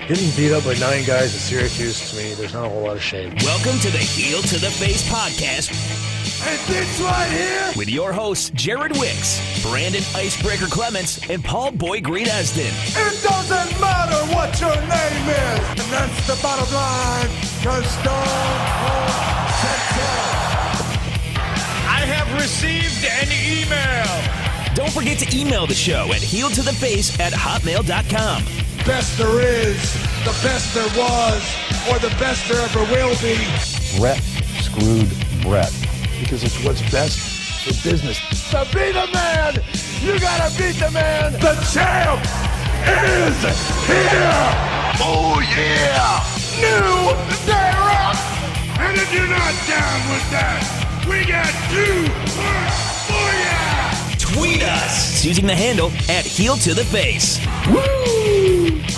Getting beat up by 9 guys at Syracuse, to me, there's not a whole lot of shame. Welcome to the Heel to the Face podcast. And this right here, with your hosts, Jared Wicks, Brandon Icebreaker Clements, and Paul Boy Green Esden. It doesn't matter what your name is. And that's the bottom line. Cause Stone Cold I have received an email. Don't forget to email the show at heeltotheface@hotmail.com. Best there is, the best there was, or the best there ever will be. Brett screwed Brett because it's what's best for business. To be the man, you gotta beat the man. The champ is here. Oh yeah, New Day Rock. And if you're not down with that, we got 2 more for ya. Tweet us using the handle @HeelToTheFace. Woo!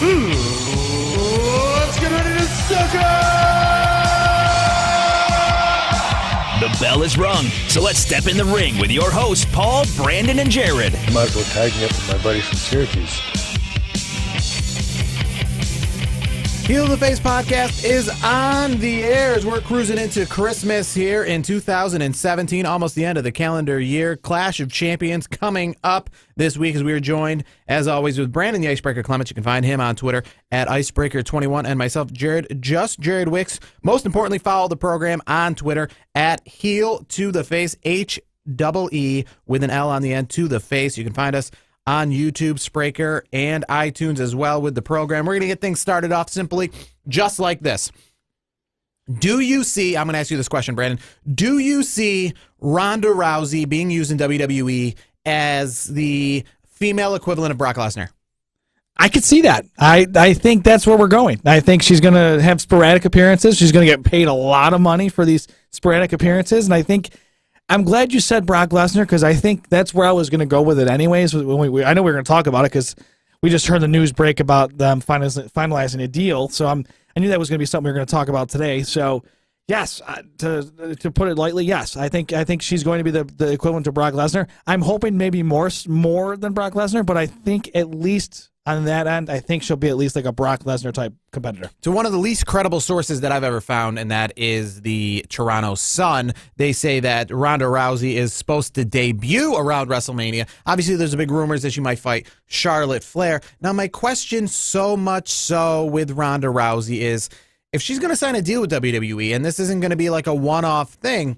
Let's get ready to suck it! The bell is rung, so let's step in the ring with your hosts, Paul, Brandon, and Jared. I might as well tag me up with my buddy from Syracuse. Heel to the Face podcast is on the air as we're cruising into Christmas here in 2017, almost the end of the calendar year. Clash of Champions coming up this week as we are joined, as always, with Brandon the Icebreaker Clements. You can find him on Twitter at Icebreaker21, and myself, Jared Wicks. Most importantly, follow the program on Twitter at Heel to the Face, HEE with an L on the end, to the face. You can find us on YouTube, Spreaker, and iTunes as well with the program. We're going to get things started off simply just like this. Do you see, I'm going to ask you this question, Brandon, do you see Ronda Rousey being used in WWE as the female equivalent of Brock Lesnar? I could see that. I think that's where we're going. I think she's going to have sporadic appearances. She's going to get paid a lot of money for these sporadic appearances, and I think I'm glad you said Brock Lesnar because I think that's where I was going to go with it anyways. I know we were going to talk about it because we just heard the news break about them finalizing a deal. So I knew that was going to be something we were going to talk about today. So yes, to put it lightly, yes, I think she's going to be the equivalent to Brock Lesnar. I'm hoping maybe more than Brock Lesnar, but I think at least on that end, I think she'll be at least like a Brock Lesnar type competitor. So one of the least credible sources that I've ever found, and that is the Toronto Sun. They say that Ronda Rousey is supposed to debut around WrestleMania. Obviously, there's a big rumors that she might fight Charlotte Flair. Now, my question so much so with Ronda Rousey is, if she's going to sign a deal with WWE, and this isn't going to be like a one-off thing,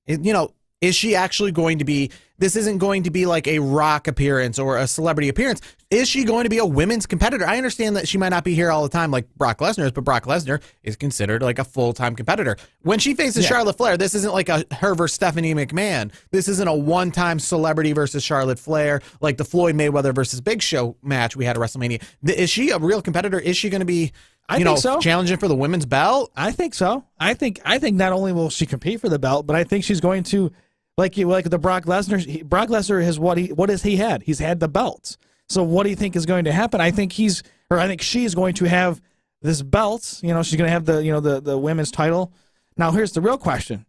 is she actually going to be, this isn't going to be like a Rock appearance or a celebrity appearance. Is she going to be a women's competitor? I understand that she might not be here all the time like Brock Lesnar is, but Brock Lesnar is considered like a full-time competitor. When she faces Charlotte Flair, this isn't like her versus Stephanie McMahon. This isn't a one-time celebrity versus Charlotte Flair like the Floyd Mayweather versus Big Show match we had at WrestleMania. Is she a real competitor? Is she going to be I think so. challenging for the women's belt? I think so. I think not only will she compete for the belt, but I think she's going to like the Brock Lesnar. Brock Lesnar has what has he had? He's had the belts. So what do you think is going to happen? I think she's going to have this belt. She's going to have the women's title. Now here's the real question: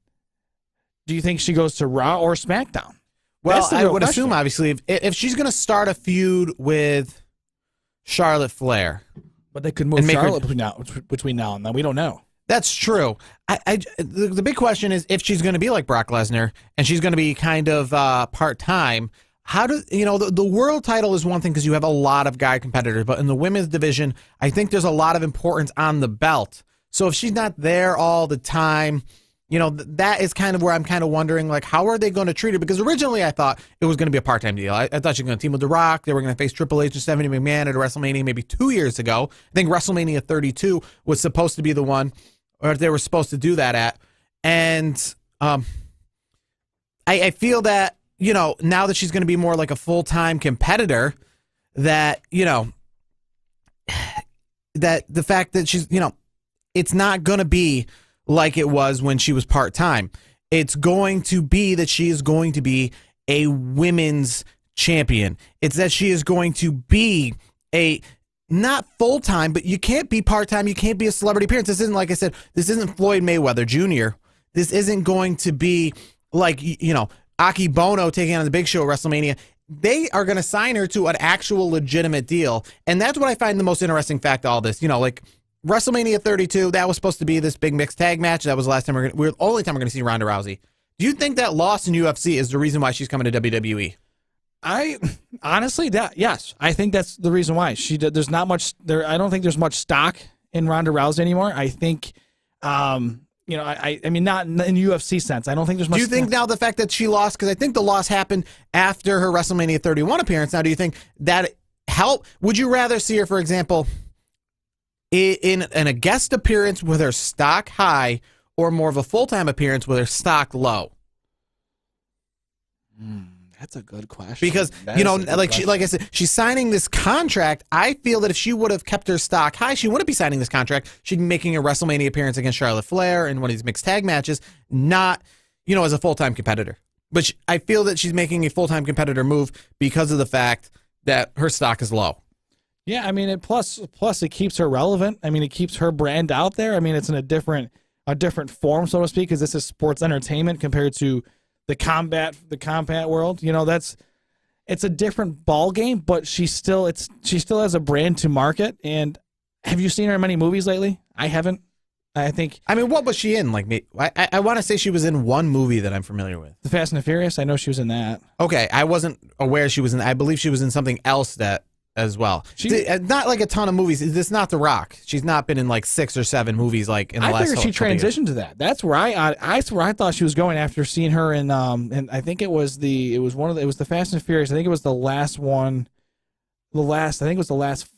do you think she goes to Raw or SmackDown? Well, I would assume obviously if she's going to start a feud with Charlotte Flair, but they could move Charlotte between now and then. We don't know. That's true. The big question is if she's going to be like Brock Lesnar and she's going to be kind of part-time. How do the world title is one thing because you have a lot of guy competitors, but in the women's division, I think there's a lot of importance on the belt. So if she's not there all the time, that is kind of where I'm kind of wondering, like, how are they going to treat her? Because originally I thought it was going to be a part-time deal. I thought she was going to team with The Rock. They were going to face Triple H and Stephanie McMahon at WrestleMania maybe 2 years ago. I think WrestleMania 32 was supposed to be the one, or they were supposed to do that at. And I feel that, now that she's going to be more like a full-time competitor, that, that the fact that she's, it's not going to be like it was when she was part-time. It's going to be that she is going to be a women's champion. It's that she is going to be not full-time, but you can't be part-time. You can't be a celebrity appearance. This isn't, like I said, this isn't Floyd Mayweather Jr. This isn't going to be like, Aki Bono taking on the Big Show at WrestleMania. they are going to sign her to an actual legitimate deal. And that's what I find the most interesting fact of all this. You know, like WrestleMania 32, that was supposed to be this big mixed tag match. That was the last time the only time we're going to see Ronda Rousey. Do you think that loss in UFC is the reason why she's coming to WWE? I honestly, yes, I think that's the reason why there's not much there. I don't think there's much stock in Ronda Rousey anymore. I think, I mean, not in UFC sense. I don't think there's much. Do you think now the fact that she lost, because I think the loss happened after her WrestleMania 31 appearance. Now, do you think that helped? Would you rather see her, for example, in a guest appearance with her stock high, or more of a full-time appearance with her stock low? That's a good question. Because, like I said, she's signing this contract. I feel that if she would have kept her stock high, she wouldn't be signing this contract. She'd be making a WrestleMania appearance against Charlotte Flair in one of these mixed tag matches, not, as a full-time competitor. But I feel that she's making a full-time competitor move because of the fact that her stock is low. Yeah, I mean, plus it keeps her relevant. I mean, it keeps her brand out there. I mean, it's in a different form, so to speak, because this is sports entertainment compared to the combat world. It's a different ball game, but she still has a brand to market. And have you seen her in many movies lately? I haven't. I mean, what was she in? Like, I want to say she was in one movie that I'm familiar with. The Fast and the Furious. I know she was in that. Okay, I wasn't aware she was in. I believe she was in something else that as well. Not like a ton of movies. It's not The Rock. She's not been in like 6 or 7 movies like in the last. I figured she transitioned to that. That's where I thought she was going after seeing her in and I think it was the Fast and Furious. I think it was the last one. I think it was the last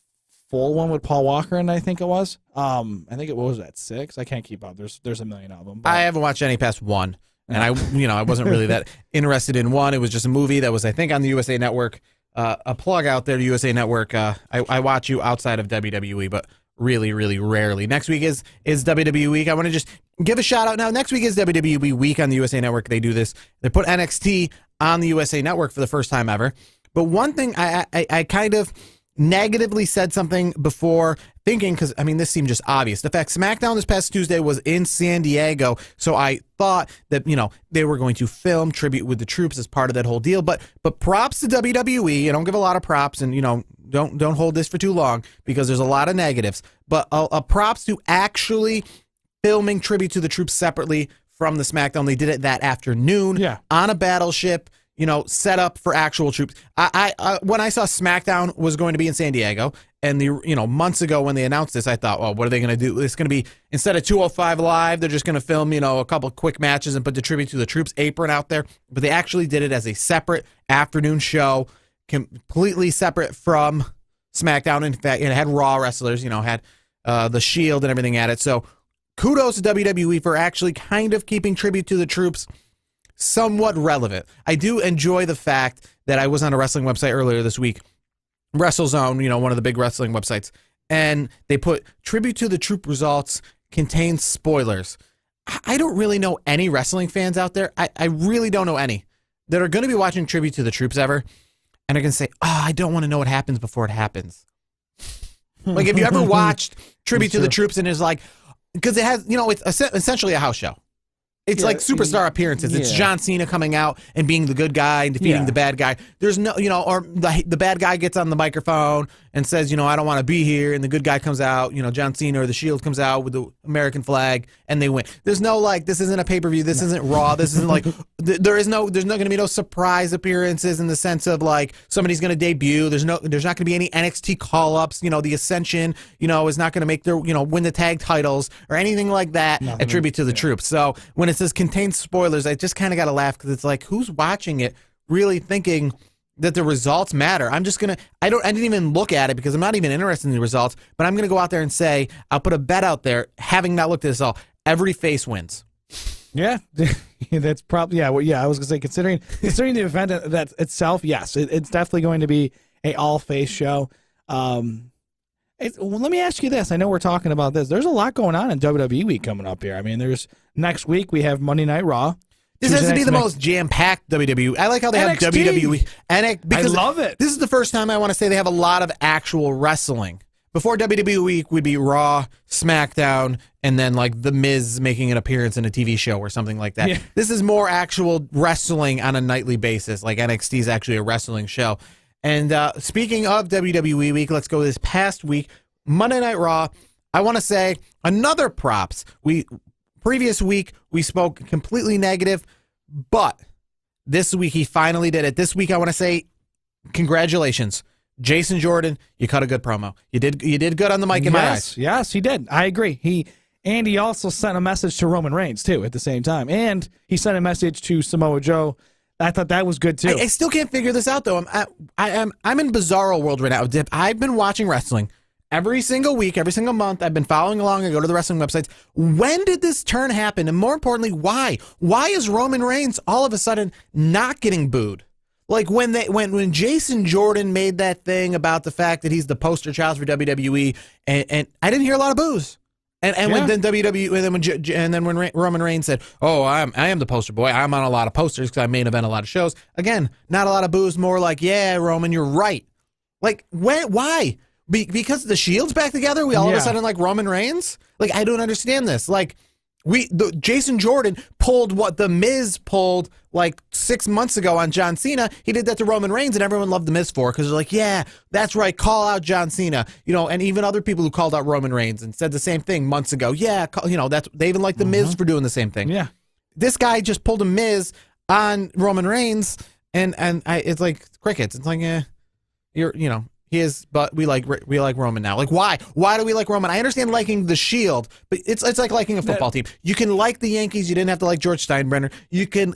full one with Paul Walker, and I think it was. I think it was at 6. I can't keep up. There's a million of them. But I haven't watched any past 1, and I wasn't really that interested in 1. It was just a movie that was, I think, on the USA Network. A plug out there to USA Network. I watch you outside of WWE, but really, really rarely. Next week is WWE week. I want to just give a shout out now. Next week is WWE week on the USA Network. They do this. They put NXT on the USA Network for the first time ever. But one thing I kind of negatively said something before thinking, because I mean this seemed just obvious. The fact SmackDown this past Tuesday was in San Diego, so I thought that they were going to film Tribute with the Troops as part of that whole deal. But props to WWE. I don't give a lot of props, and don't hold this for too long because there's a lot of negatives. But a props to actually filming Tribute to the Troops separately from the SmackDown. They did it that afternoon on a battleship. Set up for actual troops. I when I saw SmackDown was going to be in San Diego, and months ago when they announced this, I thought, well, what are they going to do? It's going to be, instead of 205 Live, they're just going to film, a couple quick matches and put the Tribute to the Troops apron out there. But they actually did it as a separate afternoon show, completely separate from SmackDown. In fact, it had Raw wrestlers, had the Shield and everything at it. So kudos to WWE for actually kind of keeping Tribute to the Troops somewhat relevant. I do enjoy the fact that I was on a wrestling website earlier this week, WrestleZone, one of the big wrestling websites, and they put Tribute to the Troop results contains spoilers. I don't really know any wrestling fans out there. I really don't know any that are going to be watching Tribute to the Troops ever and are going to say, I don't want to know what happens before it happens. Like, have you ever watched Tribute to the Troops and it's like, because it has, it's essentially a house show. It's like superstar appearances. It's John Cena coming out and being the good guy and defeating the bad guy. There's no, or the bad guy gets on the microphone and says, I don't want to be here. And the good guy comes out, John Cena or the Shield comes out with the American flag and they win. There's no this isn't a pay-per-view. This isn't Raw. This isn't there's not going to be no surprise appearances in the sense of somebody's going to debut. There's not going to be any NXT call-ups. The Ascension, is not going to make their, win the tag titles or anything like that. Nothing. A Tribute to the Troops. So when it says contains spoilers, I just kind of got to laugh because it's like, who's watching it really thinking that the results matter? I didn't even look at it because I'm not even interested in the results, but I'm going to go out there and say, I'll put a bet out there, having not looked at this all, every face wins. Yeah, that's probably, I was going to say, considering the event that itself, yes, it's definitely going to be a all-face show. Well, let me ask you this. I know we're talking about this. There's a lot going on in WWE week coming up here. I mean, next week we have Monday Night Raw. This has to be the most jam-packed WWE. I like how they have WWE. I love it. This is the first time I want to say they have a lot of actual wrestling. before WWE Week would be Raw, SmackDown, and then like The Miz making an appearance in a TV show or something like that. Yeah. This is more actual wrestling on a nightly basis. Like NXT is actually a wrestling show. And speaking of WWE Week, let's go this past week. Monday Night Raw. I want to say another props. Previous week we spoke completely negative, but this week he finally did it. This week I want to say congratulations. Jason Jordan, you cut a good promo. You did good on the mic in my eyes. Yes, he did. I agree. He also sent a message to Roman Reigns too at the same time, and he sent a message to Samoa Joe. I thought that was good too. I still can't figure this out though. I'm in bizarro world right now. I've been watching wrestling every single week, every single month. I've been following along. I go to the wrestling websites. When did this turn happen? And more importantly, why? Why is Roman Reigns all of a sudden not getting booed? Like when Jason Jordan made that thing about the fact that he's the poster child for WWE, and I didn't hear a lot of boos. And when then WWE and then when Roman Reigns said, "Oh, I am the poster boy. I'm on a lot of posters because I main event a lot of shows." Again, not a lot of boos. More like, "Yeah, Roman, you're right." Like why? Because the Shield's back together, we all of a sudden like Roman Reigns. Like I don't understand this. Like Jason Jordan pulled what The Miz pulled like 6 months ago on John Cena. He did that to Roman Reigns, and everyone loved The Miz for it because they're like, yeah, that's right, call out John Cena. And even other people who called out Roman Reigns and said the same thing months ago. Yeah, they even like The Miz for doing the same thing. Yeah, this guy just pulled a Miz on Roman Reigns, and it's like crickets. It's like, he is, but we like Roman now. Like, why? Why do we like Roman? I understand liking the Shield, but it's like liking a football team. You can like the Yankees. You didn't have to like George Steinbrenner. You can,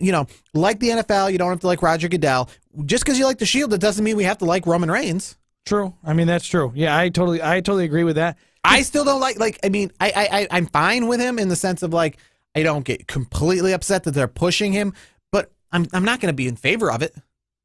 like the NFL. You don't have to like Roger Goodell. Just because you like the Shield, it doesn't mean we have to like Roman Reigns. True. I mean, that's true. Yeah, I totally agree with that. I still don't I'm fine with him in the sense of like, I don't get completely upset that they're pushing him, but I'm not going to be in favor of it.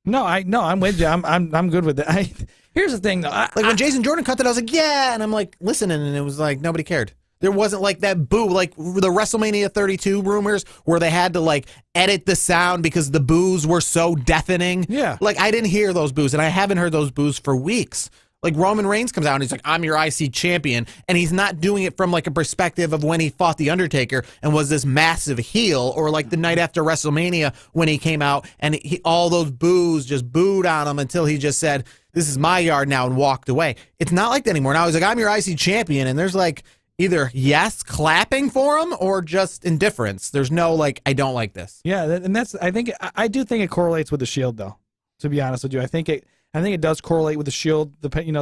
No, I'm with you. I'm good with that. Here's the thing, though. When Jason Jordan cut that, I was like, yeah, and I'm like listening, and it was like nobody cared. There wasn't like that boo, like the WrestleMania 32 rumors where they had to like edit the sound because the boos were so deafening. Yeah, like I didn't hear those boos, and I haven't heard those boos for weeks. Like Roman Reigns comes out and he's like, "I'm your IC champion," and he's not doing it from like a perspective of when he fought the Undertaker and was this massive heel, or like the night after WrestleMania when he came out and all those boos just booed on him until he just said, "This is my yard now," and walked away. It's not like that anymore. Now he's like, "I'm your IC champion," and there's like either yes clapping for him or just indifference. There's no like, I don't like this. Yeah, and I do think it correlates with the Shield, though. To be honest with you, I think it does correlate with the Shield.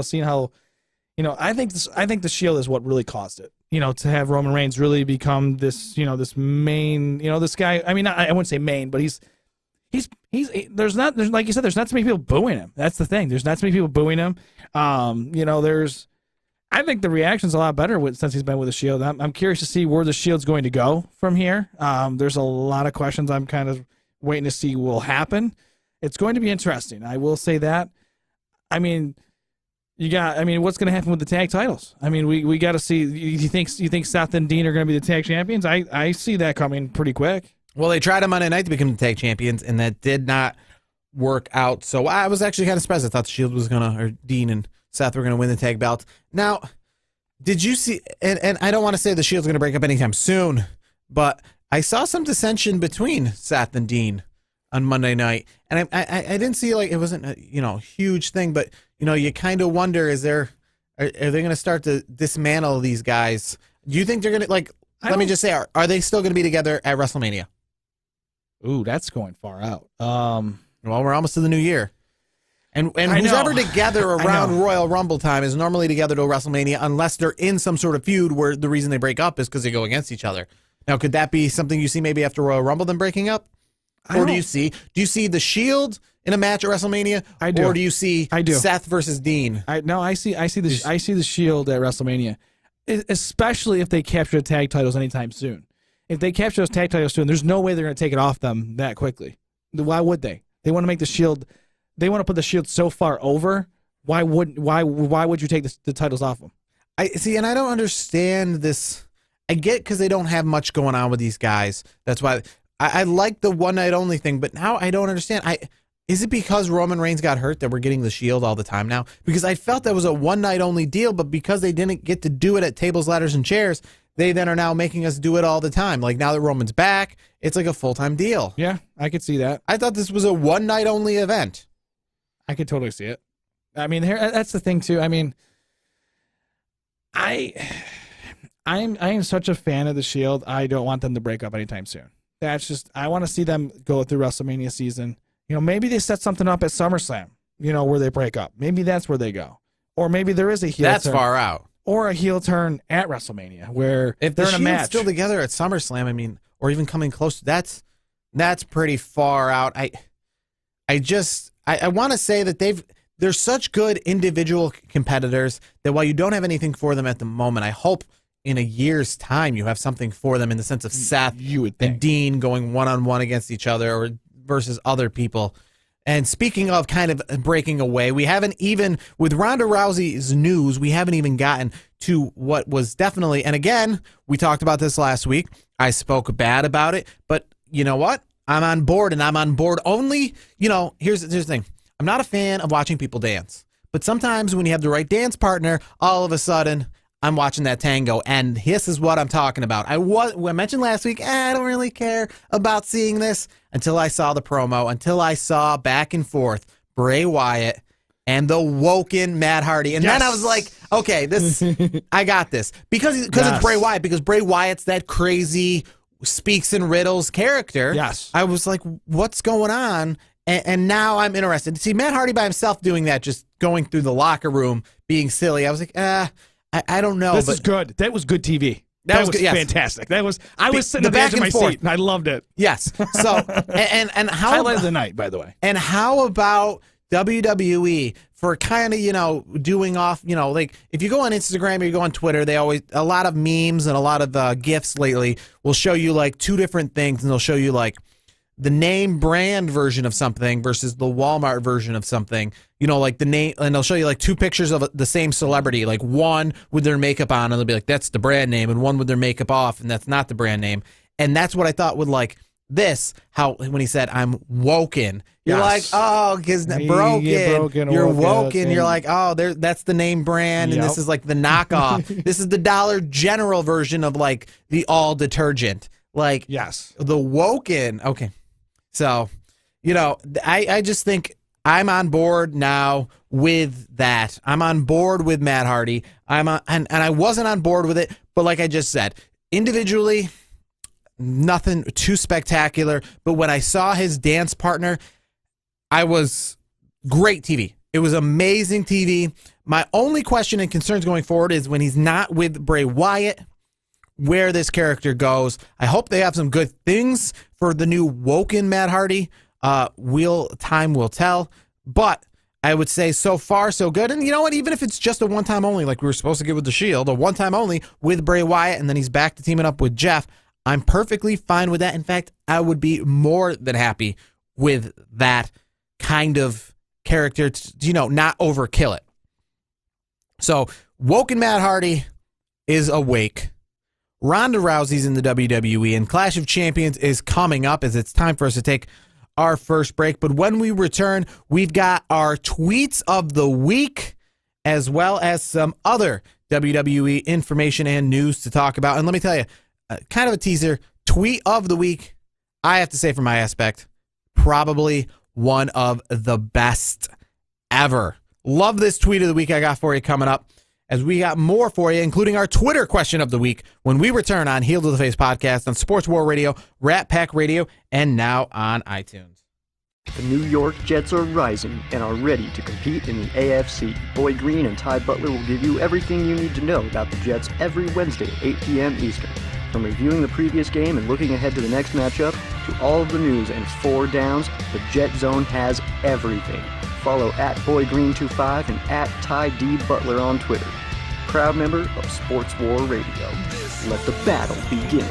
Seeing how, I think the Shield is what really caused it. To have Roman Reigns really become this, this main, this guy. I mean, I wouldn't say main, but he's there's like you said, there's not so many people booing him. That's the thing. There's not so many people booing him. I think the reaction's a lot better since he's been with the Shield. I'm curious to see where the Shield's going to go from here. There's a lot of questions I'm kind of waiting to see will happen. It's going to be interesting. I will say that. I mean, what's going to happen with the tag titles? I mean, we got to see. You think Seth and Dean are going to be the tag champions? I see that coming pretty quick. Well, they tried on Monday night to become the tag champions, and that did not work out. So I was actually kind of surprised. I thought the Shield was or Dean and Seth were going to win the tag belts. Now, did you see? And I don't want to say the Shield's going to break up anytime soon, but I saw some dissension between Seth and Dean on Monday night, and I didn't see like it wasn't a huge thing, but you kind of wonder, are they going to start to dismantle these guys? Do you think they're going to like? Let me just say, are they still going to be together at WrestleMania? Ooh, that's going far out. Well, we're almost to the new year, and who's ever together around Royal Rumble time is normally together to WrestleMania, unless they're in some sort of feud where the reason they break up is because they go against each other. Now, could that be something you see maybe after Royal Rumble them breaking up? Or do you see the Shield in a match at WrestleMania? I do. Or do you see Seth versus Dean? I see the Shield at WrestleMania, especially if they capture the tag titles anytime soon. If they capture those tag titles soon, there's no way they're going to take it off them that quickly. Why would they? They want to make the Shield. They want to put the Shield so far over. Why would you take the titles off them? I see, and I don't understand this. I get because they don't have much going on with these guys. That's why. I like the one night only thing, but now I don't understand. Is it because Roman Reigns got hurt that we're getting the Shield all the time now? Because I felt that was a one-night only deal, but because they didn't get to do it at tables, ladders, and chairs, they then are now making us do it all the time. Like now that Roman's back, it's like a full-time deal. Yeah, I could see that. I thought this was a one-night only event. I could totally see it. I mean, that's the thing too. I mean, I am such a fan of the Shield. I don't want them to break up anytime soon. That's just, I want to see them go through WrestleMania season. You know, maybe they set something up at SummerSlam, you know, where they break up. Maybe that's where they go. Or maybe there is a heel That's turn. far out. Or a heel turn at WrestleMania where If they're the in a Shield's match. still together at SummerSlam, I mean, or even coming close, that's pretty far out. I want to say that they're such good individual competitors that while you don't have anything for them at the moment, I hope in a year's time you have something for them in the sense of Seth You would and think. Dean going one-on-one against each other or versus other people. And speaking of kind of breaking away, we haven't even, with Ronda Rousey's news, we haven't even gotten to what was definitely, and again, we talked about this last week. I spoke bad about it, but you know what? I'm on board, and I'm on board only, you know, here's the thing. I'm not a fan of watching people dance, but sometimes when you have the right dance partner, all of a sudden, I'm watching that tango, and this is what I'm talking about. I mentioned last week, I don't really care about seeing this until I saw the promo, until I saw back and forth Bray Wyatt and the Woken Matt Hardy. And then I was like, okay, this, I got this. Because it's Bray Wyatt, because Bray Wyatt's that crazy speaks in riddles character. Yes. I was like, what's going on? And now I'm interested. To see Matt Hardy by himself doing that, just going through the locker room, being silly, I was like, I don't know. This is good. That was good TV. That was good, yes. fantastic. I was sitting the at the edge back of my and forth. seat, and I loved it. Yes. So, and how Highlight of the night, by the way. And how about WWE for kind of, you know, doing off, you know, like if you go on Instagram or you go on Twitter, they always, a lot of memes and a lot of GIFs lately will show you like two different things, and they'll show you like the name brand version of something versus the Walmart version of something, you know, like the name, and they'll show you like two pictures of the same celebrity, like one with their makeup on, and they'll be like, that's the brand name, and one with their makeup off, and that's not the brand name. And that's what I thought with like this, how when he said, I'm woken, you're Yes. like, oh, because broken, you're woken, you're like, oh, that's the name brand, and this is like the knockoff. This is the Dollar General version of like the all detergent. Like, Yes. the Woken, okay. So, you know, I just think I'm on board now with that. I'm on board with Matt Hardy. And I wasn't on board with it, but like I just said, individually, nothing too spectacular. But when I saw his dance partner, I was great TV. It was amazing TV. My only question and concerns going forward is when he's not with Bray Wyatt, where this character goes. I hope they have some good things for the new Woken Matt Hardy. Time will tell. But I would say so far so good. And you know what? Even if it's just a one-time only, like we were supposed to get with the Shield, a one-time only with Bray Wyatt, and then he's back to teaming up with Jeff, I'm perfectly fine with that. In fact, I would be more than happy with that kind of character to, you know, not overkill it. So Woken Matt Hardy is awake. Ronda Rousey's in the WWE, and Clash of Champions is coming up as it's time for us to take our first break. But when we return, we've got our tweets of the week, as well as some other WWE information and news to talk about. And let me tell you, kind of a teaser, tweet of the week, I have to say from my aspect, probably one of the best ever. Love this tweet of the week I got for you coming up, as we got more for you, including our Twitter question of the week when we return on Heel to the Face podcast on Sports War Radio, Rat Pack Radio, and now on iTunes. The New York Jets are rising and are ready to compete in the AFC. Boy Green and Ty Butler will give you everything you need to know about the Jets every Wednesday at 8 p.m. Eastern. From reviewing the previous game and looking ahead to the next matchup, to all of the news and 4 downs, the Jet Zone has everything. Follow @BoyGreen25 and @TyDButler on Twitter. Proud member of Sports War Radio. Let the battle begin.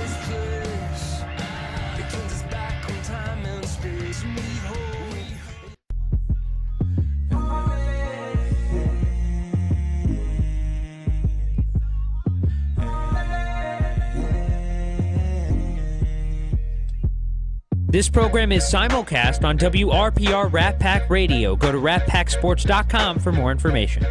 This program is simulcast on WRPR Rat Pack Radio. Go to ratpacksports.com for more information.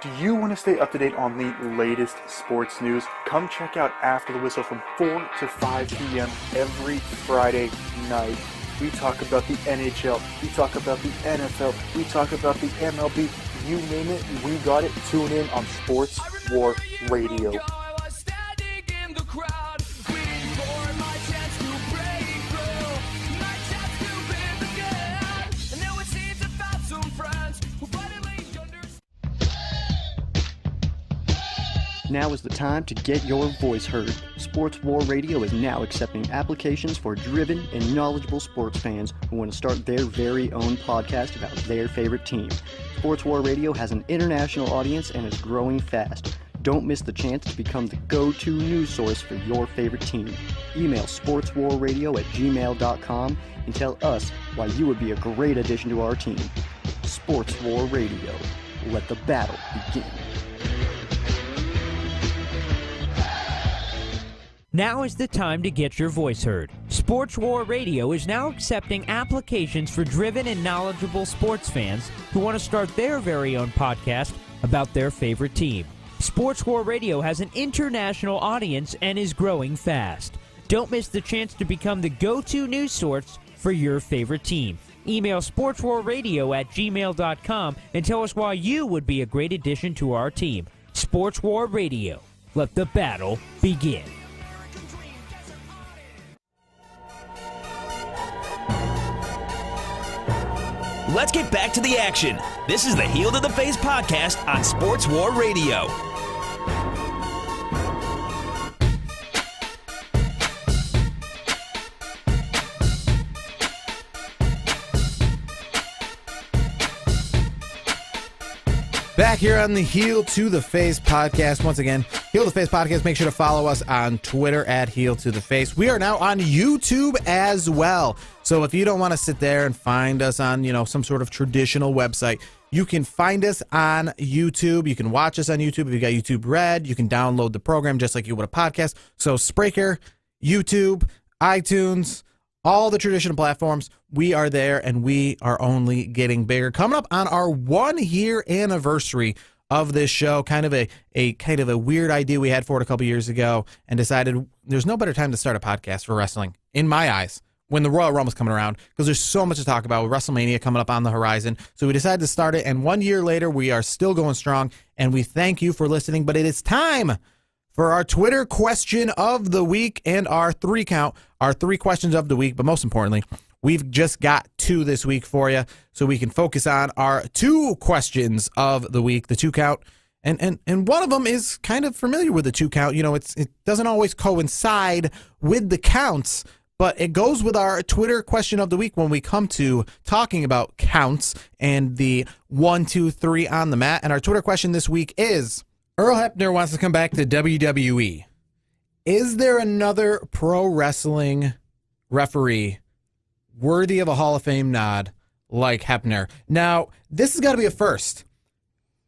Do you want to stay up to date on the latest sports news? Come check out After the Whistle from 4 to 5 p.m. every Friday night. We talk about the NHL, we talk about the NFL, we talk about the MLB. You name it, we got it. Tune in on Sports War Radio. Now is the time to get your voice heard. Sports War Radio is now accepting applications for driven and knowledgeable sports fans who want to start their very own podcast about their favorite team. Sports War Radio has an international audience and is growing fast. Don't miss the chance to become the go-to news source for your favorite team. Email sportswarradio@gmail.com and tell us why you would be a great addition to our team. Sports War Radio. Let the battle begin. Now is the time to get your voice heard. Sports War Radio is now accepting applications for driven and knowledgeable sports fans who want to start their very own podcast about their favorite team. Sports War Radio has an international audience and is growing fast. Don't miss the chance to become the go-to news source for your favorite team. Email sportswarradio@gmail.com and tell us why you would be a great addition to our team. Sports War Radio. Let the battle begin. Let's get back to the action. This is the Heel to the Face podcast on Sports War Radio. Back here on the Heel to the Face podcast. Once again, Heel to the Face podcast. Make sure to follow us on Twitter at Heel to the Face. We are now on YouTube as well. So if you don't want to sit there and find us on, some sort of traditional website, you can find us on YouTube. You can watch us on YouTube. If you got YouTube Red, you can download the program just like you would a podcast. So Spreaker, YouTube, iTunes, all the traditional platforms, we are there, and we are only getting bigger. Coming up on our 1-year anniversary of this show, kind of a weird idea we had for it a couple years ago, and decided there's no better time to start a podcast for wrestling, in my eyes, when the Royal Rumble's coming around, because there's so much to talk about with WrestleMania coming up on the horizon. So we decided to start it, and 1 year later, we are still going strong, and we thank you for listening. But it is time for our Twitter question of the week and our 3-count, our 3 questions of the week. But most importantly, we've just got 2 this week for you, so we can focus on our 2 questions of the week, the 2-count. And one of them is kind of familiar with the 2-count. It doesn't always coincide with the counts, but it goes with our Twitter question of the week when we come to talking about counts and the 1, 2, 3 on the mat. And our Twitter question this week is, Earl Hebner wants to come back to WWE. Is there another pro wrestling referee worthy of a Hall of Fame nod like Hebner? Now, this has got to be a first.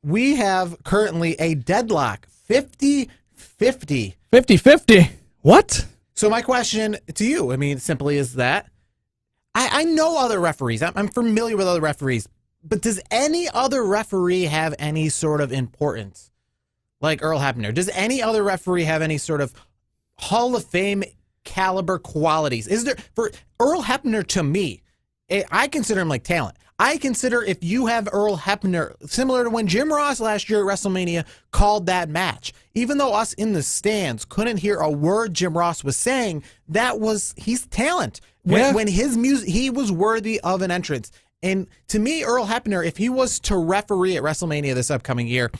We have currently a deadlock, 50-50. 50-50? What? So my question to you, simply is that, I know other referees. I'm familiar with other referees. But does any other referee have any sort of importance like Earl Hebner? Does any other referee have any sort of Hall of Fame caliber qualities? Is there, for Earl Hebner, to me, I consider him like talent. I consider if you have Earl Hebner, similar to when Jim Ross last year at WrestleMania called that match, even though us in the stands couldn't hear a word Jim Ross was saying, he's talent. When his music, he was worthy of an entrance. And to me, Earl Hebner, if he was to referee at WrestleMania this upcoming year,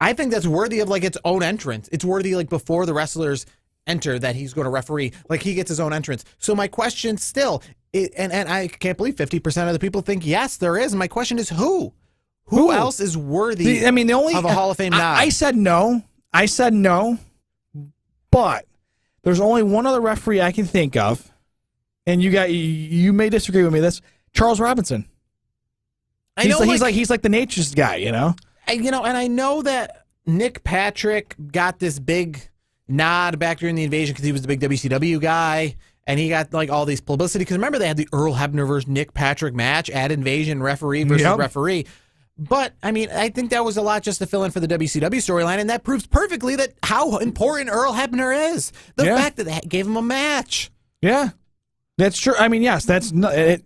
I think that's worthy of its own entrance. It's worthy before the wrestlers enter that he's going to referee, he gets his own entrance. So my question still, and I can't believe 50% of the people think yes, there is. And my question is who? Who else is worthy of a Hall of Fame nod? I said no. But there's only one other referee I can think of, and you may disagree with me. That's Charles Robinson. He's like the nature's guy, you know. And I know that Nick Patrick got this big nod back during the invasion because he was the big WCW guy, and he got like all these publicity. Because remember, they had the Earl Hebner versus Nick Patrick match at Invasion, referee versus referee. But I mean, I think that was a lot just to fill in for the WCW storyline, and that proves perfectly that how important Earl Hebner is. The fact that they gave him a match. Yeah, that's true. I mean, yes, that's not it.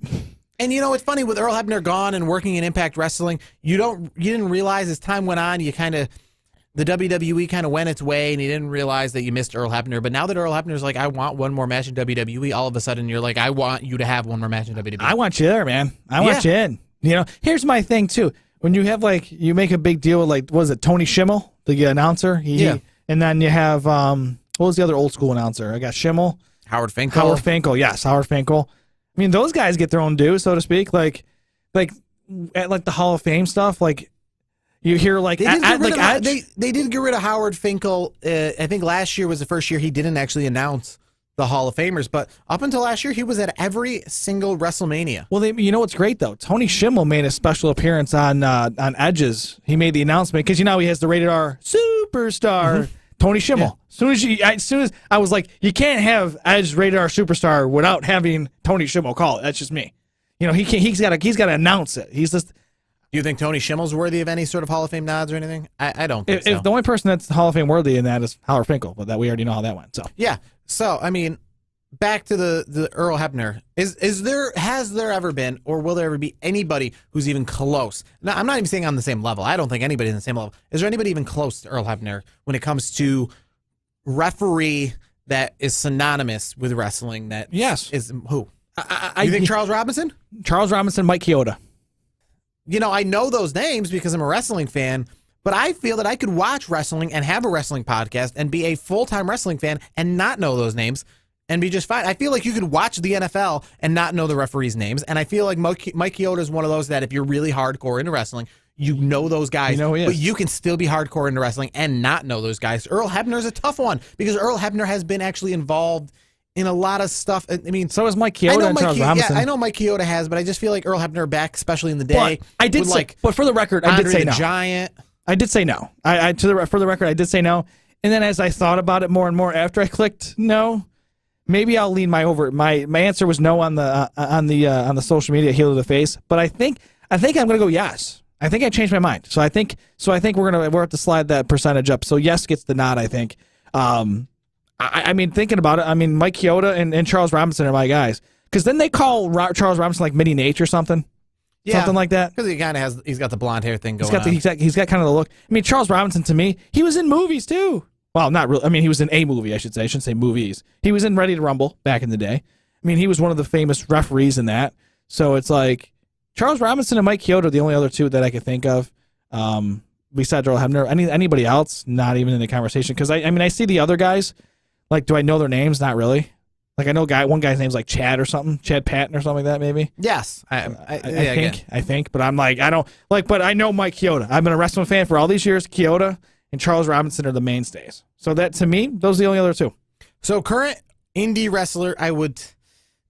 And it's funny with Earl Hebner gone and working in Impact Wrestling, you didn't realize as time went on, the WWE kind of went its way, and you didn't realize that you missed Earl Hebner. But now that Earl Hebner's like, I want one more match in WWE, all of a sudden you're like, I want you to have one more match in WWE. I want you there, man. I want you in. Here's my thing too. When you have you make a big deal with what was it, Tony Schimmel, the announcer? And then you have what was the other old school announcer? I got Schimmel. Howard Finkel. Yes, Howard Finkel. I mean, those guys get their own due, so to speak. Like at the Hall of Fame stuff, you hear they did get rid of Howard Finkel. I think last year was the first year he didn't actually announce the Hall of Famers, but up until last year, he was at every single WrestleMania. Well, you know what's great though? Tony Schimmel made a special appearance on Edge's. He made the announcement because he has the rated R superstar. Mm-hmm. Tony Schimmel. Yeah. As soon as I was like, you can't have Edge rated R superstar without having Tony Schimmel call it. That's just me. He's got to announce it. He's just. Do you think Tony Schimmel's worthy of any sort of Hall of Fame nods or anything? I don't think so. If the only person that's Hall of Fame worthy in that is Howard Finkel, but that we already know how that went. So yeah. So I mean, back to the Earl Hebner. Has there ever been, or will there ever be anybody who's even close? Now, I'm not even saying on the same level. I don't think anybody's on the same level. Is there anybody even close to Earl Hebner when it comes to referee that is synonymous with wrestling? That is who? You think Charles Robinson? Charles Robinson, Mike Chioda. I know those names because I'm a wrestling fan, but I feel that I could watch wrestling and have a wrestling podcast and be a full-time wrestling fan and not know those names and be just fine. I feel like you could watch the NFL and not know the referees' names, and I feel like Mike Chioda is one of those that if you're really hardcore into wrestling, you know those guys, but you can still be hardcore into wrestling and not know those guys. Earl Hebner is a tough one because Earl Hebner has been actually involved in a lot of stuff. I mean, so is Mike Chioda and Charles Robinson. Yeah, I know Mike Chioda has, but I just feel like Earl Hebner back, especially in the day. But for the record, I did say no. Giant. I did say no. For the record, I did say no. And then as I thought about it more and more after I clicked no, maybe I'll lean my answer was no on the social media heel of the face. But I think I'm gonna go yes. I think I changed my mind. So I think we're have to slide that percentage up. So yes gets the nod. I think. I mean, thinking about it, Mike Chioda and Charles Robinson are my guys. Because then they call Charles Robinson like Mini Nate or something. Yeah, something like that. Because he kind of he's got the blonde hair thing going on. He's got kind of the look. I mean, Charles Robinson, to me, he was in movies too. Well, not really. I mean, he was in a movie, I should say. I shouldn't say movies. He was in Ready to Rumble back in the day. I mean, he was one of the famous referees in that. So it's like Charles Robinson and Mike Chioda are the only other two that I could think of. Besides Earl Hebner. Anybody else, not even in the conversation. Because, I see the other guys. Like, do I know their names? Not really. Like, I know one guy's name's like Chad or something, Chad Patton or something like that, maybe. Yes, I think, but I'm like, I don't like, but I know Mike Chioda. I've been a wrestling fan for all these years. Chioda and Charles Robinson are the mainstays. So that, to me, those are the only other two. So current indie wrestler, I would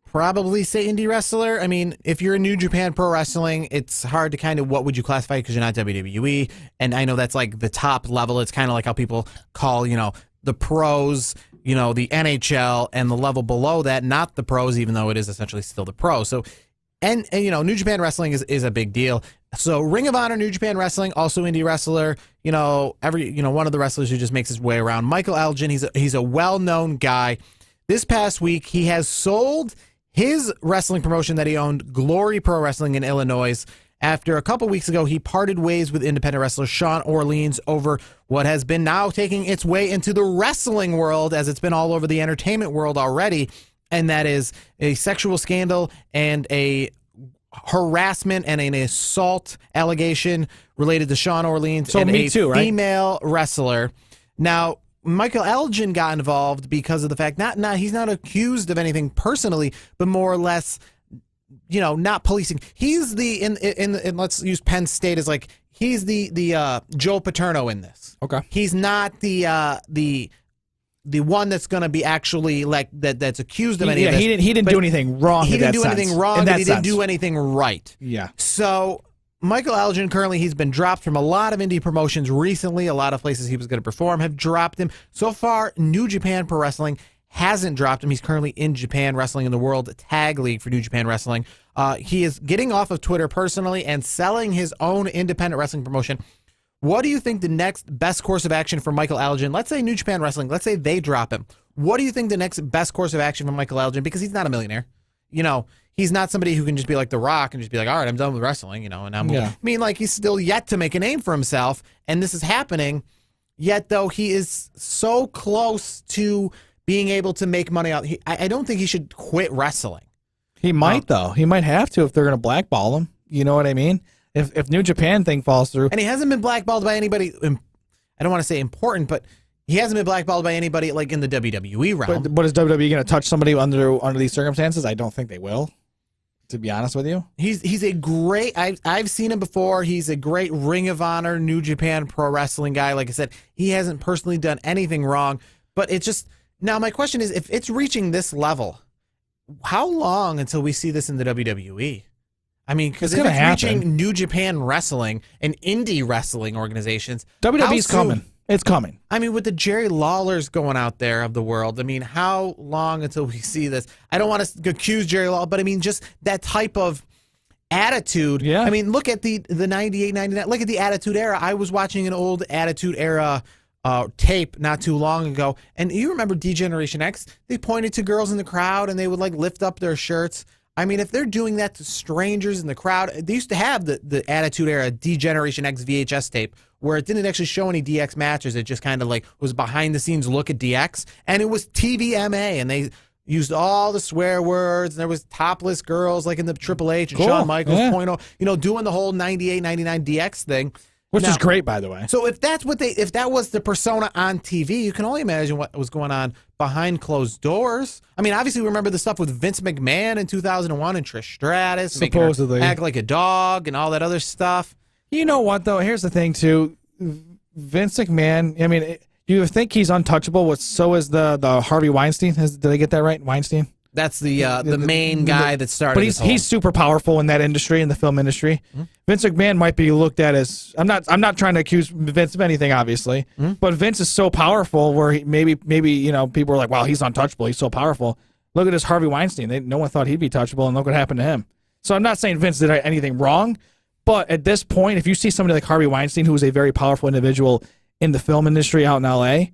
probably say indie wrestler. I mean, if you're in New Japan Pro Wrestling, it's hard to kind of what would you classify because you're not WWE, and I know that's like the top level. It's kind of like how people call the pros. The NHL and the level below that, not the pros, even though it is essentially still the pros. So, and New Japan Wrestling is a big deal. So Ring of Honor, New Japan Wrestling, also indie wrestler, one of the wrestlers who just makes his way around. Michael Elgin, he's a well-known guy. This past week, he has sold his wrestling promotion that he owned, Glory Pro Wrestling in Illinois. After a couple weeks ago, he parted ways with independent wrestler Sean Orleans over what has been now taking its way into the wrestling world, as it's been all over the entertainment world already, and that is a sexual scandal and a harassment and an assault allegation related to Sean Orleans and Me Too, right? Female wrestler. Now, Michael Elgin got involved because of the fact he's not accused of anything personally, but more or less not policing. He's the in let's use Penn State as like he's the Joe Paterno in this. Okay. He's not the one that's going to be actually like that's accused of any of this. He didn't do anything wrong. He didn't do anything wrong, and he didn't do anything right. Yeah. So Michael Elgin, currently, he's been dropped from a lot of indie promotions recently. A lot of places he was going to perform have dropped him. So far, New Japan Pro Wrestling hasn't dropped him. He's currently in Japan wrestling in the World Tag League for New Japan Wrestling. He is getting off of Twitter personally and selling his own independent wrestling promotion. What do you think the next best course of action for Michael Elgin? Let's say New Japan Wrestling. Let's say they drop him. What do you think the next best course of action for Michael Elgin? Because he's not a millionaire. You know, he's not somebody who can just be like The Rock and just be like, all right, I'm done with wrestling, you know, and I'm I mean, like, he's still yet to make a name for himself, and this is happening. Yet, though, he is so close to being able to make money out. I don't think he should quit wrestling. He might, though. He might have to if they're going to blackball him. You know what I mean? If New Japan thing falls through. And he hasn't been blackballed by anybody, I don't want to say important, but he hasn't been blackballed by anybody like in the WWE realm. But is WWE going to touch somebody under these circumstances? I don't think they will, to be honest with you. He's a great, I've seen him before. He's a great Ring of Honor, New Japan Pro Wrestling guy. Like I said, he hasn't personally done anything wrong, but it's just, now my question is, if it's reaching this level, how long until we see this in the WWE? I mean, because if it's reaching New Japan Wrestling and indie wrestling organizations, WWE's coming. It's coming. I mean, with the Jerry Lawlers going out there of the world, I mean, how long until we see this? I don't want to accuse Jerry Lawler, but I mean, just that type of attitude. Yeah. I mean, look at the 98, 99. Look at the Attitude Era. I was watching an old Attitude Era tape not too long ago, and you remember D-Generation X? They pointed to girls in the crowd, and they would like lift up their shirts. I mean, if they're doing that to strangers in the crowd, they used to have the Attitude Era D-Generation X VHS tape where it didn't actually show any DX matches. It just kind of like was behind the scenes look at DX, and it was TVMA, and they used all the swear words, and there was topless girls like in the Triple H and Shawn Michaels doing the whole 98, 99 DX thing. Which is great, by the way. So if that was the persona on TV, you can only imagine what was going on behind closed doors. I mean, obviously, we remember the stuff with Vince McMahon in 2001 and Trish Stratus, supposedly making her act like a dog and all that other stuff. You know what, though? Here's the thing, too. Vince McMahon, I mean, you think he's untouchable, so is the Harvey Weinstein. Did I get that right? Weinstein? That's the main guy that started. But he's super powerful in that industry, in the film industry. Mm-hmm. Vince McMahon might be looked at as, I'm not trying to accuse Vince of anything, obviously, but Vince is so powerful where he, maybe people are like, wow, he's untouchable, he's so powerful. Look at this Harvey Weinstein. No one thought he'd be touchable, and look what happened to him. So I'm not saying Vince did anything wrong, but at this point, if you see somebody like Harvey Weinstein, who is a very powerful individual in the film industry out in L.A.,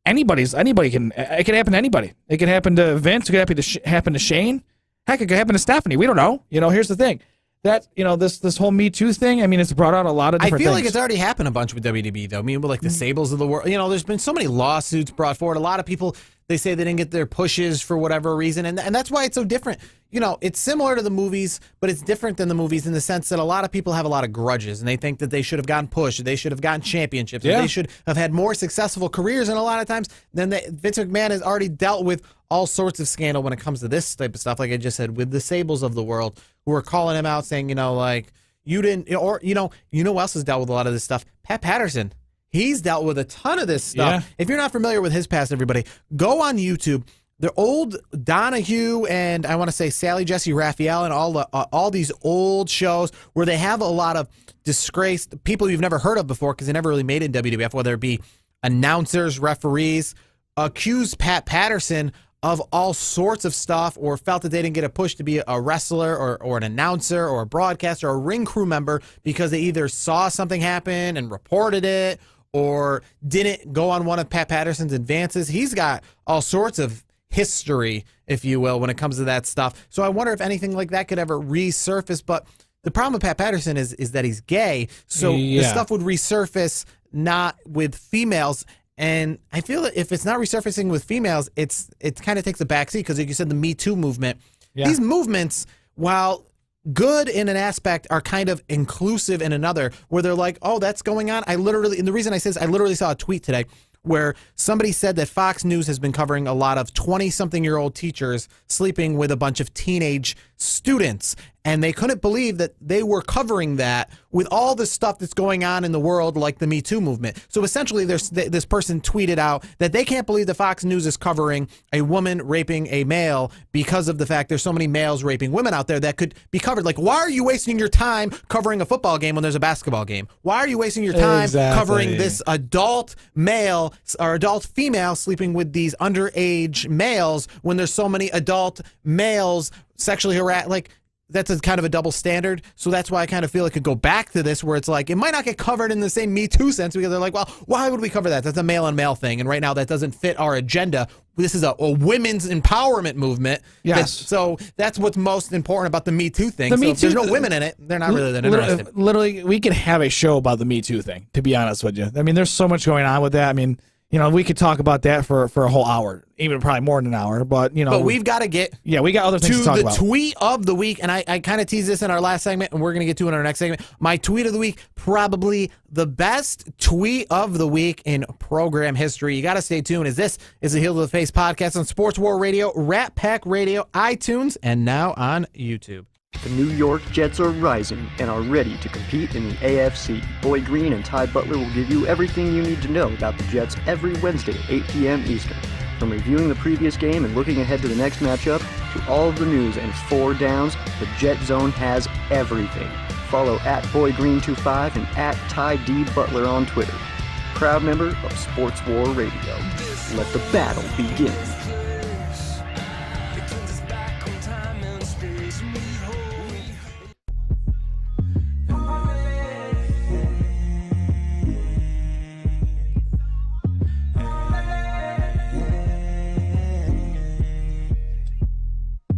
anybody can. It can happen to anybody. It can happen to Vince. It could happen to Shane. Heck, it could happen to Stephanie. We don't know. Here's the thing. That this whole Me Too thing. I mean, it's brought out a lot of different things. I feel like it's already happened a bunch with WWE, though. I mean, with like the Sables of the world. There's been so many lawsuits brought forward. A lot of people, they say they didn't get their pushes for whatever reason, and that's why it's so different. It's similar to the movies, but it's different than the movies in the sense that a lot of people have a lot of grudges, and they think that they should have gotten pushed, they should have gotten championships, they should have had more successful careers, and a lot of times, Vince McMahon has already dealt with all sorts of scandal when it comes to this type of stuff, like I just said, with the Sables of the world, who are calling him out, saying, you didn't, or, you know who else has dealt with a lot of this stuff? Pat Patterson. He's dealt with a ton of this stuff. Yeah. If you're not familiar with his past, everybody, go on YouTube. The old Donahue and I want to say Sally Jesse Raphael and all these old shows where they have a lot of disgraced people you've never heard of before because they never really made it in WWF, whether it be announcers, referees, accused Pat Patterson of all sorts of stuff or felt that they didn't get a push to be a wrestler or an announcer or a broadcaster or a ring crew member because they either saw something happen and reported it or didn't go on one of Pat Patterson's advances. He's got all sorts of history, if you will, when it comes to that stuff. So I wonder if anything like that could ever resurface. But the problem with Pat Patterson is that he's gay. So the stuff would resurface not with females. And I feel that if it's not resurfacing with females, it kind of takes a backseat because, like you said, the Me Too movement. Yeah. These movements, while good in an aspect, are kind of inclusive in another, where they're like, oh, that's going on. And the reason I say this, I literally saw a tweet today where somebody said that Fox News has been covering a lot of 20-something-year-old teachers sleeping with a bunch of teenage students. And they couldn't believe that they were covering that with all the stuff that's going on in the world, like the Me Too movement. So essentially, this person tweeted out that they can't believe that Fox News is covering a woman raping a male because of the fact there's so many males raping women out there that could be covered. Like, why are you wasting your time covering a football game when there's a basketball game? Why are you wasting your time covering this adult male or adult female sleeping with these underage males when there's so many adult males sexually harassed? Like, that's a kind of a double standard. So that's why I kind of feel it could go back to this, where it's like, it might not get covered in the same Me Too sense, because they're like, well, why would we cover that? That's a male on male thing. And right now that doesn't fit our agenda. This is a women's empowerment movement. Yes. So that's what's most important about the Me Too thing. So if there's no women in it, they're not really that interested. Literally, we could have a show about the Me Too thing, to be honest with you. I mean, there's so much going on with that. I mean, you know, we could talk about that for a whole hour, even probably more than an hour. But, you know. But we've got to get we got other things to talk about. To the tweet of the week, and I kind of teased this in our last segment, and we're going to get to it in our next segment. My tweet of the week, probably the best tweet of the week in program history. You got to stay tuned, as this is the Heel to the Face podcast on Sports War Radio, Rat Pack Radio, iTunes, and now on YouTube. The New York Jets are rising and are ready to compete in the AFC. Boyd Green and Ty Butler will give you everything you need to know about the Jets every Wednesday at 8 p.m. Eastern. From reviewing the previous game and looking ahead to the next matchup, to all of the news and 4 downs, the Jet Zone has everything. Follow at BoydGreen25 and at Ty D. Butler on Twitter. Proud member of Sports War Radio. Let the battle begin.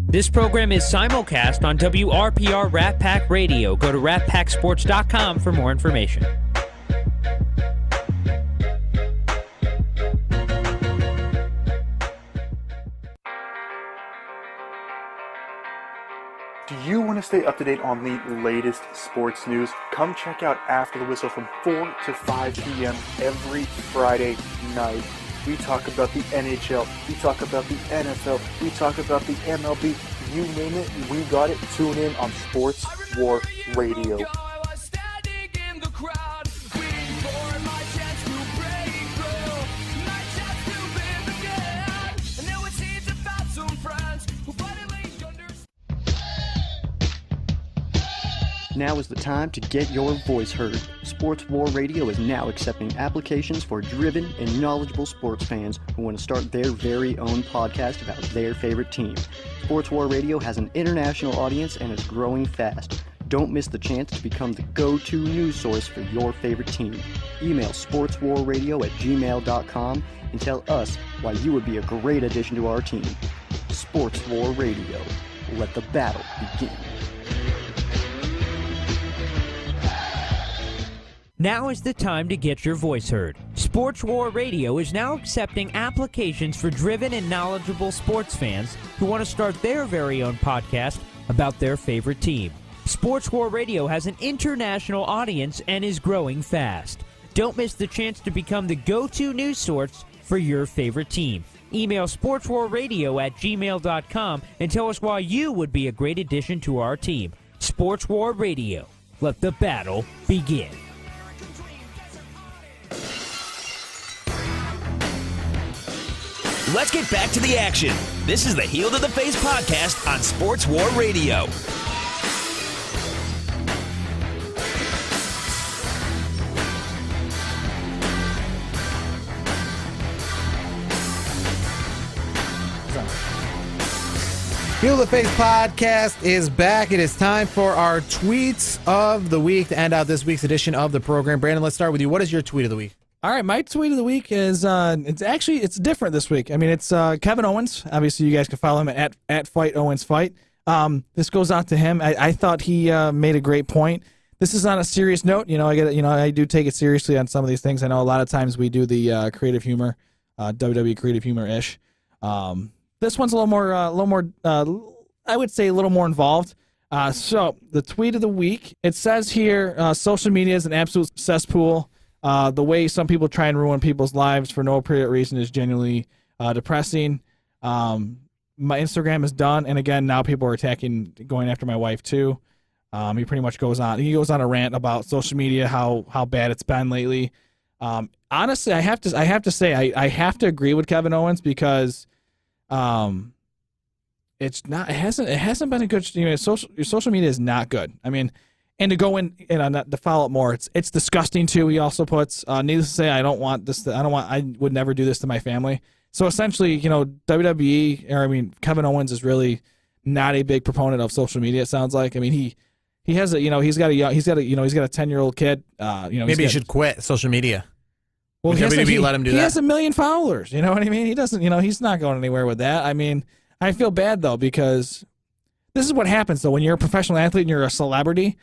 This program is simulcast on WRPR Rat Pack Radio. Go to ratpacksports.com for more information. Do you want to stay up to date on the latest sports news? Come check out After the Whistle from 4 to 5 p.m. every Friday night. We talk about the NHL, we talk about the NFL, we talk about the MLB, you name it, we got it. Tune in on Sports War Radio. Now is the time to get your voice heard. Sports War Radio is now accepting applications for driven and knowledgeable sports fans who want to start their very own podcast about their favorite team. Sports War Radio has an international audience and is growing fast. Don't miss the chance to become the go-to news source for your favorite team. Email sportswarradio@gmail.com and tell us why you would be a great addition to our team. Sports War Radio. Let the battle begin. Now is the time to get your voice heard. Sports War Radio is now accepting applications for driven and knowledgeable sports fans who want to start their very own podcast about their favorite team. Sports War Radio has an international audience and is growing fast. Don't miss the chance to become the go-to news source for your favorite team. Email sportswarradio@gmail.com and tell us why you would be a great addition to our team. Sports War Radio. Let the battle begin. Let's get back to the action. This is the Heel to the Face podcast on Sports War Radio. Heel to the Face podcast is back. It is time for our tweets of the week to end out this week's edition of the program. Brandon, let's start with you. What is your tweet of the week? All right, my tweet of the week is it's different this week. I mean, it's Kevin Owens. Obviously, you guys can follow him at Fight Owens Fight. This goes out to him. I thought he made a great point. This is on a serious note. I do take it seriously on some of these things. I know a lot of times we do the creative humor, WWE creative humor ish. This one's a little more. I would say a little more involved. So the tweet of the week. It says here, social media is an absolute cesspool. The way some people try and ruin people's lives for no apparent reason is genuinely depressing. my Instagram is done. And again, now people are going after my wife too. He pretty much goes on a rant about social media, how bad it's been lately. Honestly, I have to say I have to agree with Kevin Owens because it hasn't been a good, your social media is not good. I mean, and to go in and to follow up more, it's disgusting too. He also puts, needless to say, I would never do this to my family. So essentially, Kevin Owens is really not a big proponent of social media. It sounds like. I mean, he has he's got a 10-year-old kid. Maybe he should quit social media. Well, let him do that. He has 1 million followers. You know what I mean? He doesn't. He's not going anywhere with that. I mean, I feel bad though because this is what happens though when you're a professional athlete and you're a celebrity.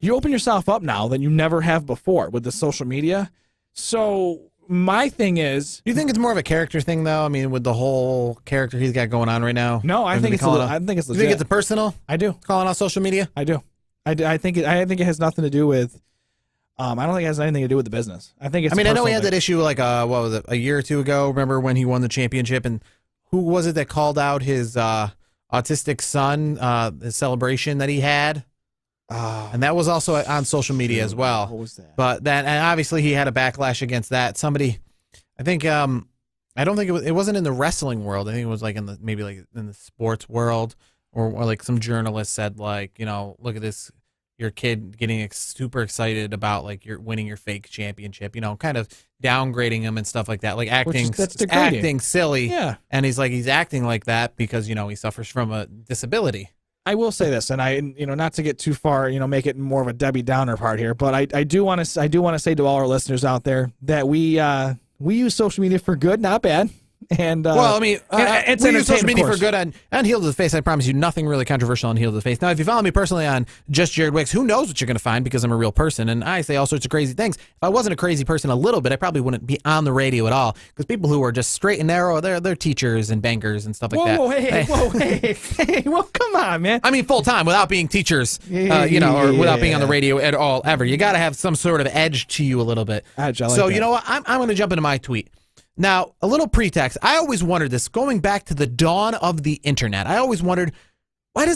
You open yourself up now than you never have before with the social media. So my thing is, do you think it's more of a character thing though? I mean, with the whole character he's got going on right now. No, I think it's legit. You think it's a personal? I do. Calling on social media? I do. I think it has nothing to do with. I don't think it has anything to do with the business. I think it's. I know he had that issue like what was it, a year or two ago? Remember when he won the championship and who was it that called out his autistic son, his celebration that he had? And that was also on social media as well. What was that? But and obviously he had a backlash against that. Somebody, I think, I don't think it wasn't in the wrestling world. I think it was like in the sports world, or like some journalist said like, look at this, your kid getting super excited about like you're winning your fake championship, kind of downgrading him and stuff like that, like acting silly. Yeah. And he's acting like that because he suffers from a disability. I will say this, and not to get too far, make it more of a Debbie Downer part here, but I do want to say to all our listeners out there that we use social media for good, not bad. And it's we use social media for good on Heel to the Face. I promise you, nothing really controversial on Heel to the Face. Now, if you follow me personally on Just Jared Wicks, who knows what you're going to find because I'm a real person and I say all sorts of crazy things. If I wasn't a crazy person a little bit, I probably wouldn't be on the radio at all because people who are just straight and narrow, they're teachers and bankers and stuff like that. Hey, well, come on, man. I mean, full time without being teachers, or without being on the radio at all ever. You got to have some sort of edge to you a little bit. You know what? I'm going to jump into my tweet. Now, a little pretext. I always wondered this, going back to the dawn of the internet. I always wondered, why do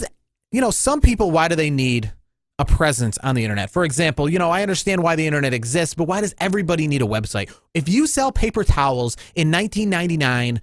they need a presence on the internet? For example, I understand why the internet exists, but why does everybody need a website? If you sell paper towels in 1999,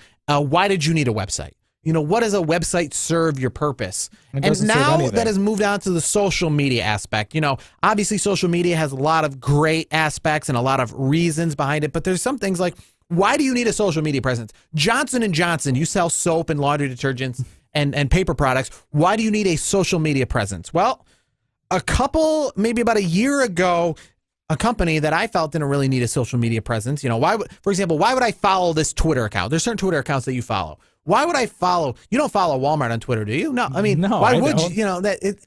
why did you need a website? What does a website serve your purpose? And now that has moved on to the social media aspect. Obviously social media has a lot of great aspects and a lot of reasons behind it, but there's some things like, why do you need a social media presence? Johnson & Johnson, you sell soap and laundry detergents and paper products. Why do you need a social media presence? Well, maybe about a year ago, a company that I felt didn't really need a social media presence. For example, why would I follow this Twitter account? There's certain Twitter accounts that you follow. Why would I follow? You don't follow Walmart on Twitter, do you? No, I mean, no, why would you?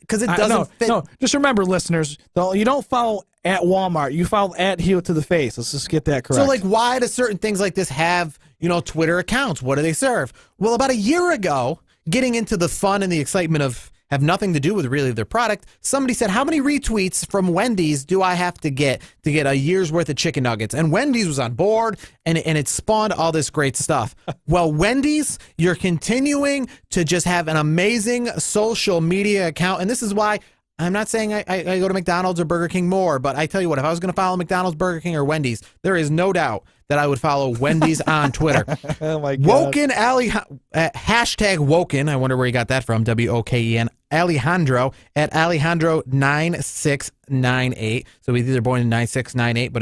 Because it doesn't fit. No, just remember, listeners, you don't follow at Walmart. You follow at Heel to the Face. Let's just get that correct. So, why do certain things like this have, Twitter accounts? What do they serve? Well, about a year ago, getting into the fun and the excitement of have nothing to do with really their product, somebody said, how many retweets from Wendy's do I have to get a year's worth of chicken nuggets? And Wendy's was on board, and it spawned all this great stuff. Well, Wendy's, you're continuing to just have an amazing social media account, and this is why I'm not saying I go to McDonald's or Burger King more, but I tell you what, if I was going to follow McDonald's, Burger King, or Wendy's, there is no doubt that I would follow Wendy's on Twitter. Oh, my God. Woken hashtag Woken. I wonder where he got that from. WOKEN. Alejandro at Alejandro9698. So he's either born in 9698, but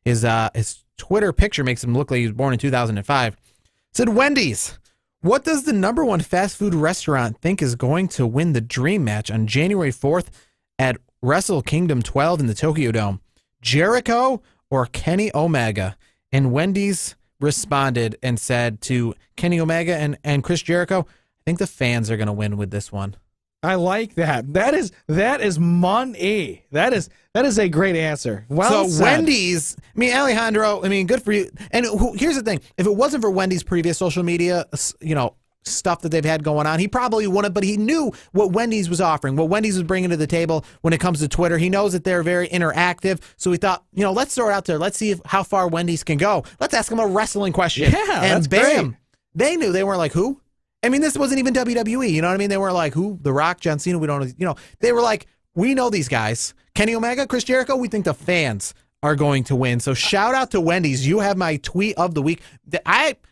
his Twitter picture makes him look like he was born in 2005. Said, Wendy's, what does the number one fast food restaurant think is going to win the dream match on January 4th at Wrestle Kingdom 12 in the Tokyo Dome? Jericho or Kenny Omega? And Wendy's responded and said to Kenny Omega and Chris Jericho, I think the fans are going to win with this one. I like that. That is money. That is a great answer. Well said. Wendy's, Alejandro, good for you. And here's the thing. If it wasn't for Wendy's previous social media, stuff that they've had going on, he probably wouldn't, but he knew what Wendy's was offering, what Wendy's was bringing to the table when it comes to Twitter. He knows that they're very interactive. So he thought, let's throw it out there. Let's see how far Wendy's can go. Let's ask them a wrestling question. Yeah, and that's bam, great. They knew. They weren't like, who? I mean, this wasn't even WWE. You know what I mean? They were like, who? The Rock, John Cena, we don't know. You know, they were like, we know these guys. Kenny Omega, Chris Jericho, we think the fans are going to win. So shout out to Wendy's. You have my tweet of the week.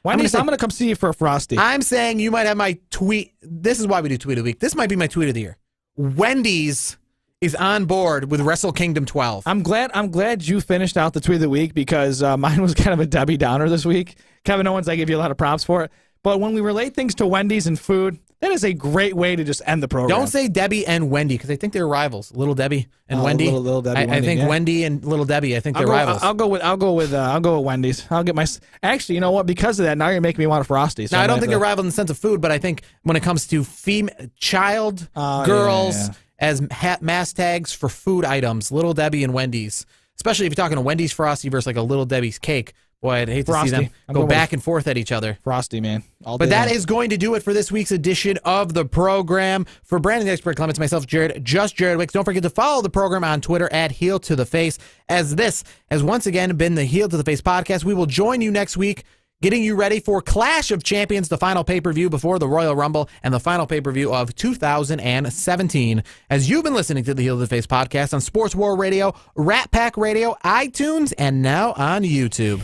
Wendy's, I'm going to come see you for a Frosty. I'm saying you might have my tweet. This is why we do tweet of the week. This might be my tweet of the year. Wendy's is on board with Wrestle Kingdom 12. I'm glad you finished out the tweet of the week because mine was kind of a Debbie Downer this week. Kevin Owens, I give you a lot of props for it. But when we relate things to Wendy's and food, that is a great way to just end the program. Don't say Debbie and Wendy because I think they're rivals. Little Debbie and Wendy. Little Debbie. I think Wendy and Little Debbie. I think they're rivals. I'll go with Wendy's. I'll get my. Actually, you know what? Because of that, now you're making me want a Frosty. So now I don't think they're rival in the sense of food, but I think when it comes to girls as mass tags for food items, Little Debbie and Wendy's, especially if you're talking a Wendy's Frosty versus like a Little Debbie's cake. Boy, I'd hate to see them go back and forth at each other. Frosty, man. But that is going to do it for this week's edition of the program. For Brandon the Expert Clements, myself, Jared Wicks. Don't forget to follow the program on Twitter at Heel to the Face. As this has once again been the Heel to the Face podcast, we will join you next week, getting you ready for Clash of Champions, the final pay-per-view before the Royal Rumble and the final pay-per-view of 2017. As you've been listening to the Heel to the Face podcast on Sports War Radio, Rat Pack Radio, iTunes, and now on YouTube.